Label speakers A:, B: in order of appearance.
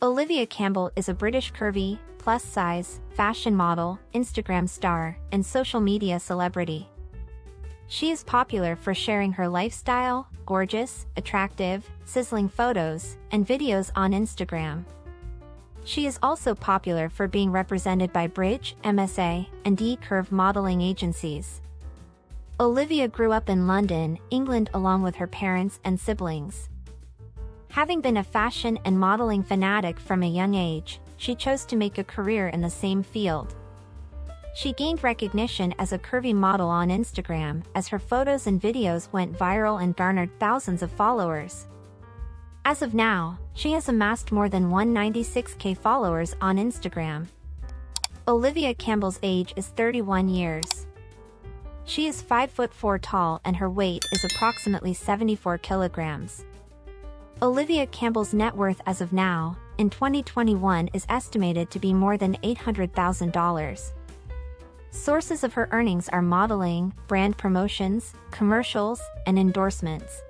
A: Olivia Campbell is a British curvy, plus-size, fashion model, Instagram star, and social media celebrity. She is popular for sharing her lifestyle, gorgeous, attractive, sizzling photos, and videos on Instagram. She is also popular for being represented by Bridge, MSA, and D-Curve modeling agencies. Olivia grew up in London, England along with her parents and siblings. Having been a fashion and modeling fanatic from a young age, she chose to make a career in the same field. She gained recognition as a curvy model on Instagram as her photos and videos went viral and garnered thousands of followers. As of now, she has amassed more than 196,000 followers on Instagram. Olivia Campbell's age is 31 years. She is 5'4" tall and her weight is approximately 74 kilograms. Olivia Campbell's net worth as of now, in 2021, is estimated to be more than $800,000. Sources of her earnings are modeling, brand promotions, commercials, and endorsements.